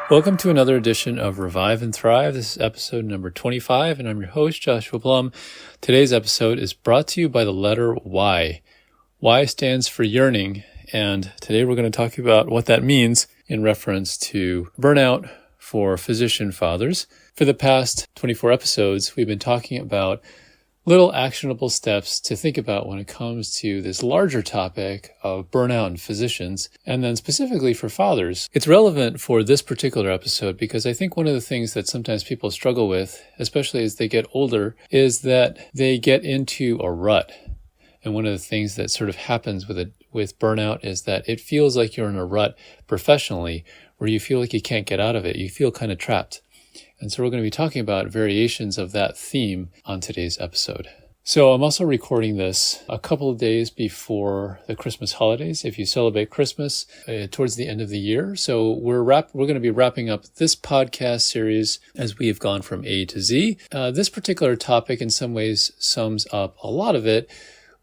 Welcome to another edition of Revive and Thrive. This is episode number 25, and I'm your host, Joshua Blum. Today's episode is brought to you by the letter Y. Y stands for yearning, and today we're going to talk about what that means in reference to burnout for physician fathers. For the past 24 episodes, we've been talking about little actionable steps to think about when it comes to this larger topic of burnout in physicians, and then specifically for fathers. It's relevant for this particular episode because I think one of the things that sometimes people struggle with, especially as they get older, is that they get into a rut. And one of the things that sort of happens with burnout is that it feels like you're in a rut professionally, where you feel like you can't get out of it. You feel kind of trapped. And so we're going to be talking about variations of that theme on today's episode. So I'm also recording this a couple of days before the Christmas holidays, if you celebrate Christmas towards the end of the year. So we're going to be wrapping up this podcast series as we have gone from A to Z. This particular topic in some ways sums up a lot of it,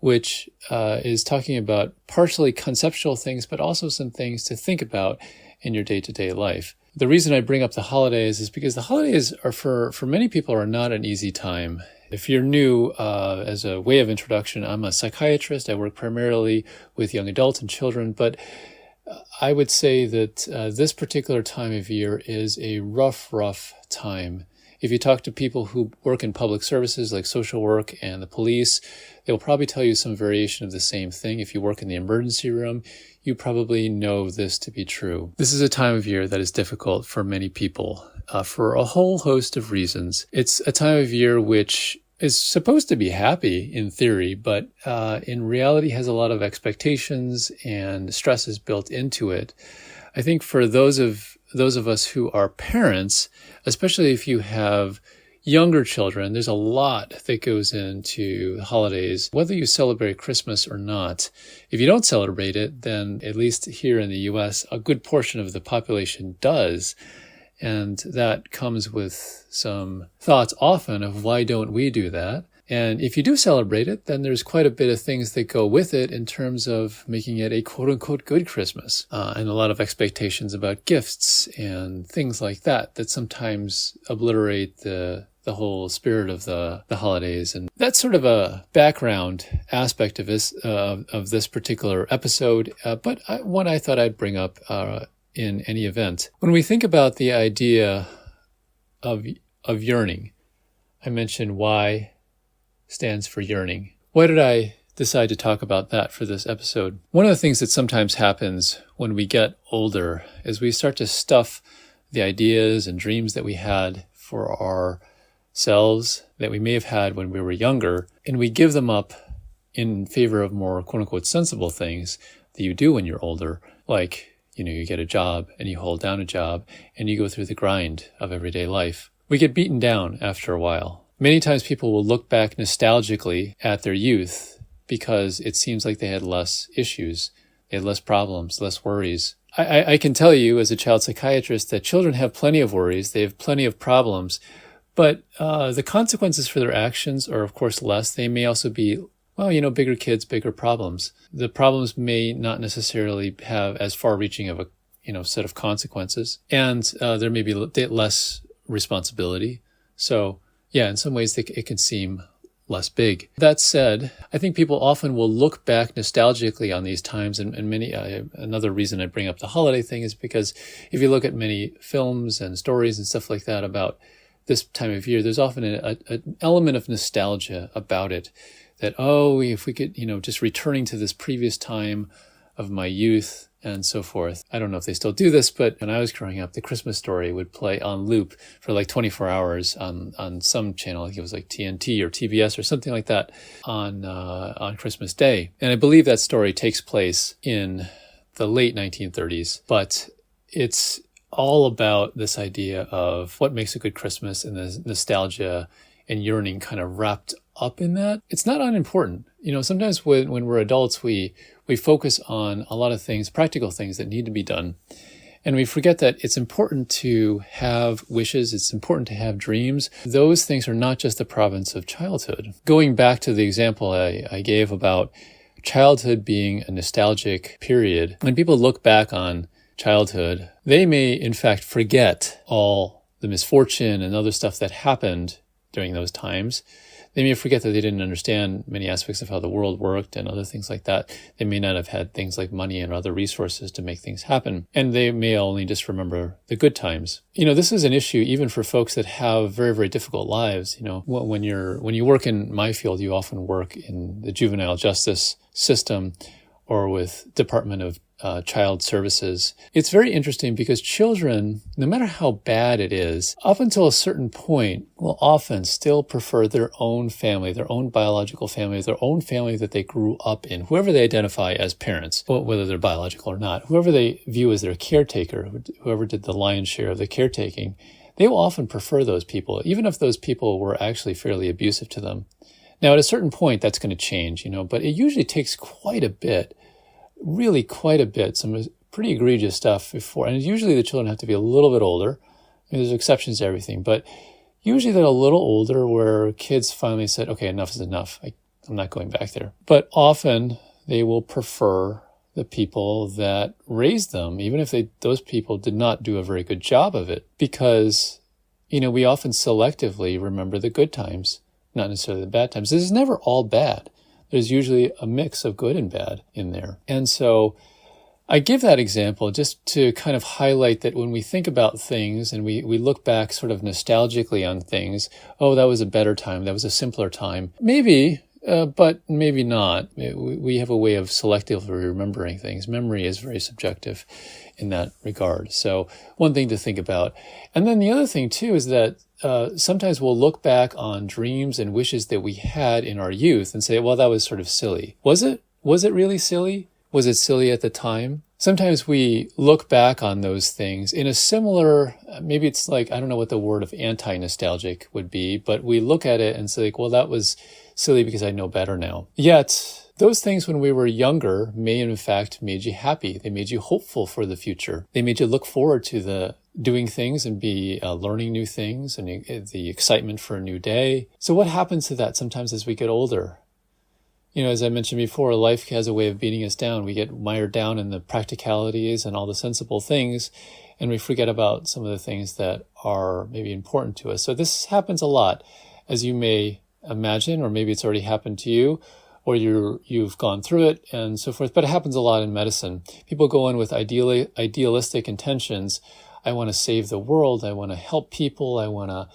which is talking about partially conceptual things, but also some things to think about in your day-to-day life. The reason I bring up the holidays is because the holidays are for many people are not an easy time. If you're new, as a way of introduction, I'm a psychiatrist. I work primarily with young adults and children, but I would say that this particular time of year is a rough time. If you talk to people who work in public services like social work and the police, they'll probably tell you some variation of the same thing. If you work in the emergency room, you probably know this to be true. This is a time of year that is difficult for many people for a whole host of reasons. It's a time of year which is supposed to be happy in theory, but in reality has a lot of expectations and stresses built into it. I think for those of us who are parents, especially if you have younger children, there's a lot that goes into the holidays, whether you celebrate Christmas or not. If you don't celebrate it, then at least here in the U.S., a good portion of the population does. And that comes with some thoughts often of why don't we do that? And if you do celebrate it, then there's quite a bit of things that go with it in terms of making it a quote-unquote good Christmas, and a lot of expectations about gifts and things like that sometimes obliterate the whole spirit of the holidays. And that's sort of a background aspect of this particular episode, but one I thought I'd bring up in any event. When we think about the idea of yearning, I mentioned Y stands for yearning. Why did I decide to talk about that for this episode? One of the things that sometimes happens when we get older is we start to stuff the ideas and dreams that we had for ourselves that we may have had when we were younger, and we give them up in favor of more quote-unquote sensible things that you do when you're older, like, you get a job and you hold down a job and you go through the grind of everyday life. We get beaten down after a while. Many times people will look back nostalgically at their youth because it seems like they had less issues, they had less problems, less worries. I can tell you as a child psychiatrist that children have plenty of worries, they have plenty of problems, but the consequences for their actions are of course less. They may also be, bigger kids, bigger problems. The problems may not necessarily have as far-reaching of a set of consequences, and there may be less responsibility. So yeah, in some ways it can seem less big. That said, I think people often will look back nostalgically on these times, and many. Another reason I bring up the holiday thing is because if you look at many films and stories and stuff like that about this time of year, there's often an element of nostalgia about it. That, if we could, just returning to this previous time of my youth and so forth. I don't know if they still do this, but when I was growing up, the Christmas Story would play on loop for like 24 hours on some channel. I think it was like TNT or TBS or something like that on Christmas Day. And I believe that story takes place in the late 1930s, but it's all about this idea of what makes a good Christmas and the nostalgia and yearning kind of wrapped up in that. It's not unimportant. Sometimes when we're adults, we focus on a lot of things, practical things that need to be done. And we forget that it's important to have wishes. It's important to have dreams. Those things are not just the province of childhood. Going back to the example I gave about childhood being a nostalgic period, when people look back on childhood, they may in fact forget all the misfortune and other stuff that happened during those times. They may forget that they didn't understand many aspects of how the world worked and other things like that. They may not have had things like money and other resources to make things happen. And they may only just remember the good times. This is an issue even for folks that have very, very difficult lives. When you work in my field, you often work in the juvenile justice system or with Department of Child Services. It's very interesting because children, no matter how bad it is, up until a certain point, will often still prefer their own family, their own biological family, their own family that they grew up in, whoever they identify as parents, whether they're biological or not, whoever they view as their caretaker, whoever did the lion's share of the caretaking, they will often prefer those people, even if those people were actually fairly abusive to them. Now, at a certain point, that's going to change, but it usually takes quite a bit, really quite a bit, some pretty egregious stuff before. And usually the children have to be a little bit older. There's exceptions to everything, but usually they're a little older where kids finally said, okay, enough is enough. I'm not going back there. But often they will prefer the people that raised them, even if those people did not do a very good job of it, because, we often selectively remember the good times, not necessarily the bad times. This is never all bad. There's usually a mix of good and bad in there. And so I give that example just to kind of highlight that when we think about things and we look back sort of nostalgically on things, oh, that was a better time, that was a simpler time. Maybe, but maybe not. We have a way of selectively remembering things. Memory is very subjective in that regard. So one thing to think about. And then the other thing too is that sometimes we'll look back on dreams and wishes that we had in our youth and say, well, that was sort of silly. Was it? Was it really silly? Was it silly at the time? Sometimes we look back on those things in a similar, maybe it's like, I don't know what the word of anti-nostalgic would be, but we look at it and say, well, that was silly because I know better now. Yet, those things when we were younger may in fact made you happy. They made you hopeful for the future. They made you look forward to the doing things and be learning new things and the excitement for a new day. So what happens to that sometimes as we get older? As I mentioned before, life has a way of beating us down. We get mired down in the practicalities and all the sensible things, and we forget about some of the things that are maybe important to us. So this happens a lot, as you may imagine, or maybe it's already happened to you, or you've gone through it and so forth. But it happens a lot in medicine. People go in with idealistic intentions. I want to save the world. I want to help people. I want to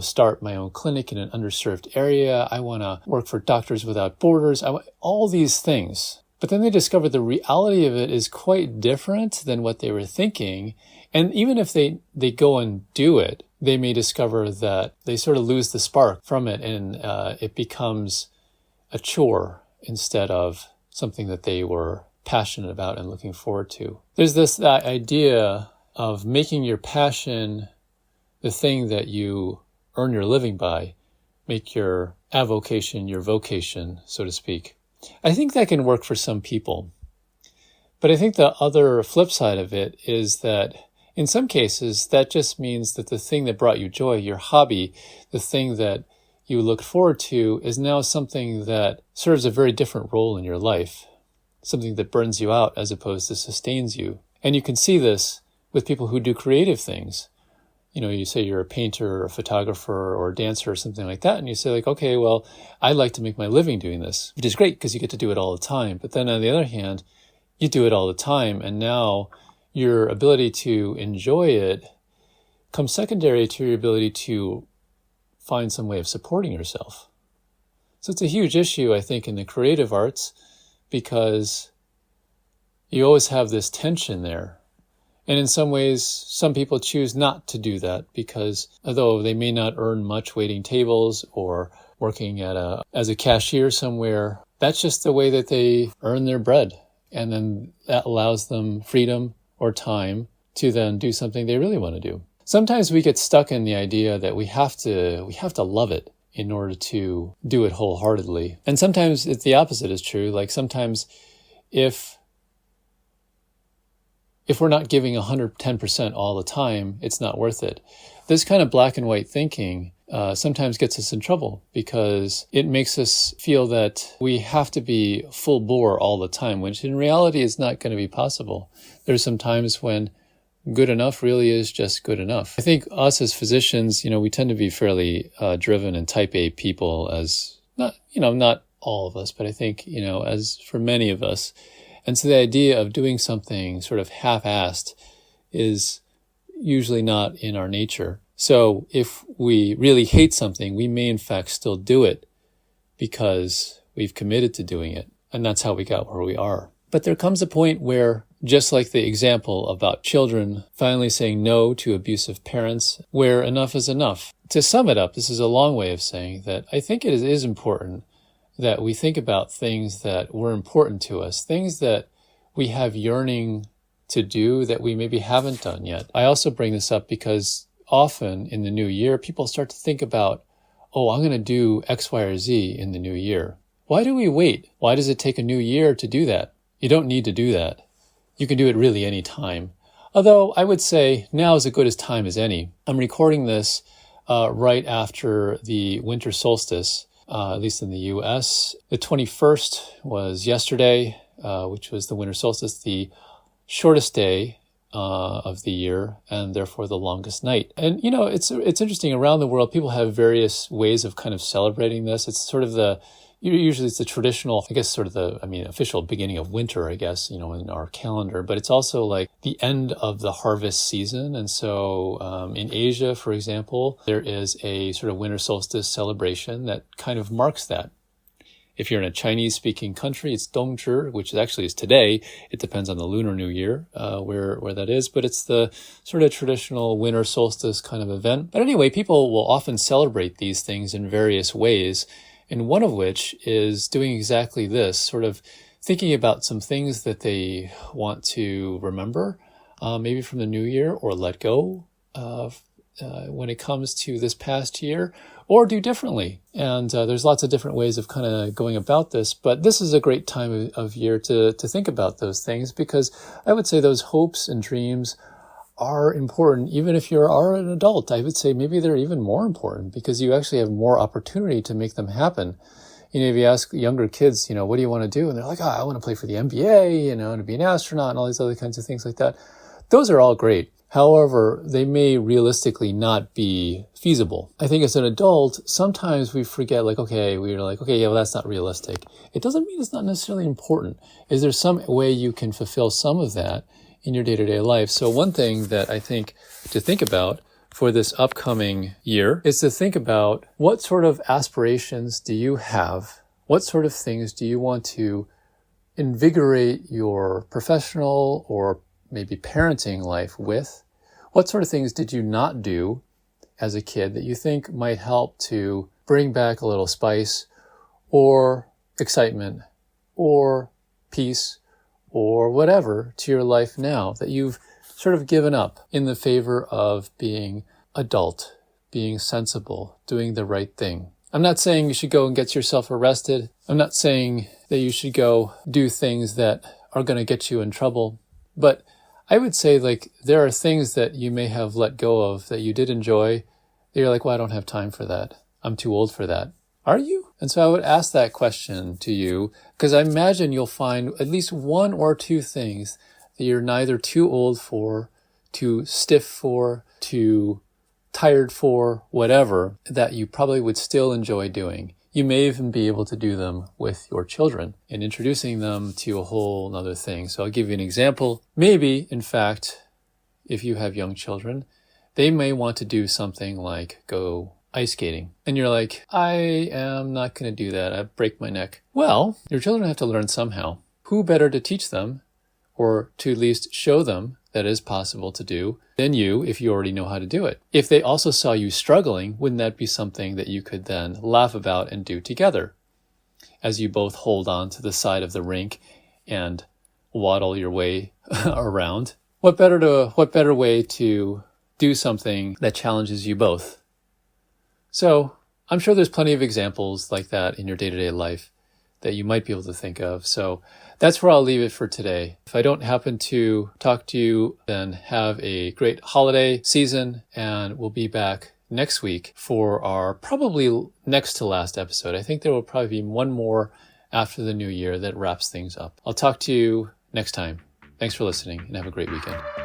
start my own clinic in an underserved area. I want to work for Doctors Without Borders. All these things. But then they discover the reality of it is quite different than what they were thinking. And even if they go and do it, they may discover that they sort of lose the spark from it and it becomes a chore instead of something that they were passionate about and looking forward to. There's this idea of making your passion the thing that you earn your living by, make your avocation your vocation, so to speak. I think that can work for some people. But I think the other flip side of it is that in some cases, that just means that the thing that brought you joy, your hobby, the thing that you look forward to is now something that serves a very different role in your life, something that burns you out as opposed to sustains you. And you can see this with people who do creative things. You say you're a painter or a photographer or a dancer or something like that, and you say like, okay, well, I'd like to make my living doing this, which is great because you get to do it all the time. But then on the other hand, you do it all the time, and now your ability to enjoy it comes secondary to your ability to find some way of supporting yourself. So it's a huge issue, I think, in the creative arts because you always have this tension there. And in some ways, some people choose not to do that because although they may not earn much waiting tables or working as a cashier somewhere, that's just the way that they earn their bread. And then that allows them freedom or time to then do something they really want to do. Sometimes we get stuck in the idea that we have to love it in order to do it wholeheartedly. And sometimes it's the opposite is true. Like sometimes if we're not giving 110% all the time, it's not worth it. This kind of black and white thinking sometimes gets us in trouble because it makes us feel that we have to be full bore all the time, which in reality is not going to be possible. There's some times when good enough really is just good enough. I think us as physicians, we tend to be fairly driven and type A people, as not all of us, but I think, as for many of us. And so the idea of doing something sort of half-assed is usually not in our nature. So if we really hate something, we may in fact still do it because we've committed to doing it. And that's how we got where we are. But there comes a point where, just like the example about children finally saying no to abusive parents, where enough is enough. To sum it up, this is a long way of saying that I think it is important that we think about things that were important to us, things that we have yearning to do that we maybe haven't done yet. I also bring this up because often in the new year, people start to think about, I'm going to do X, Y, or Z in the new year. Why do we wait? Why does it take a new year to do that? You don't need to do that. You can do it really any time. Although I would say now is as good a time as any. I'm recording this right after the winter solstice, at least in the U.S. The 21st was yesterday, which was the winter solstice, the shortest day of the year, and therefore the longest night. And, it's interesting. Around the world, people have various ways of kind of celebrating this. It's sort of usually it's the traditional, I guess, sort of official beginning of winter, I guess, in our calendar, but it's also like the end of the harvest season. And so in Asia, for example, there is a sort of winter solstice celebration that kind of marks that. If you're in a Chinese-speaking country, it's Dongzhi, which is today. It depends on the Lunar New Year, where that is. But it's the sort of traditional winter solstice kind of event. But anyway, people will often celebrate these things in various ways, and one of which is doing exactly this, sort of thinking about some things that they want to remember, maybe from the new year, or let go of when it comes to this past year, or do differently. And there's lots of different ways of kind of going about this, but this is a great time of year to think about those things, because I would say those hopes and dreams are important. Even if you are an adult, I would say maybe they're even more important because you actually have more opportunity to make them happen. If you ask younger kids, what do you want to do? And they're like, I want to play for the NBA, and to be an astronaut and all these other kinds of things like that. Those are all great. However, they may realistically not be feasible. I think as an adult, sometimes we forget, that's not realistic. It doesn't mean it's not necessarily important. Is there some way you can fulfill some of that in your day-to-day life? So one thing that I think to think about for this upcoming year is to think about what sort of aspirations do you have? What sort of things do you want to invigorate your professional or maybe parenting life with? What sort of things did you not do as a kid that you think might help to bring back a little spice or excitement or peace or whatever to your life now that you've sort of given up in the favor of being adult, being sensible, doing the right thing? I'm not saying you should go and get yourself arrested. I'm not saying that you should go do things that are going to get you in trouble, but I would say there are things that you may have let go of that you did enjoy that you're like, I don't have time for that. I'm too old for that. Are you? And so I would ask that question to you because I imagine you'll find at least one or two things that you're neither too old for, too stiff for, too tired for, whatever, that you probably would still enjoy doing. You may even be able to do them with your children and introducing them to a whole other thing. So I'll give you an example. Maybe, in fact, if you have young children, they may want to do something like go ice skating. And you're like, I am not going to do that. I break my neck. Well, your children have to learn somehow. Who better to teach them or to at least show them that is possible to do than you if you already know how to do it? If they also saw you struggling, wouldn't that be something that you could then laugh about and do together as you both hold on to the side of the rink and waddle your way around? What better way to do something that challenges you both? So I'm sure there's plenty of examples like that in your day-to-day life that you might be able to think of. So that's where I'll leave it for today. If I don't happen to talk to you, then have a great holiday season, and we'll be back next week for our probably next to last episode. I think there will probably be one more after the new year that wraps things up. I'll talk to you next time. Thanks for listening and have a great weekend.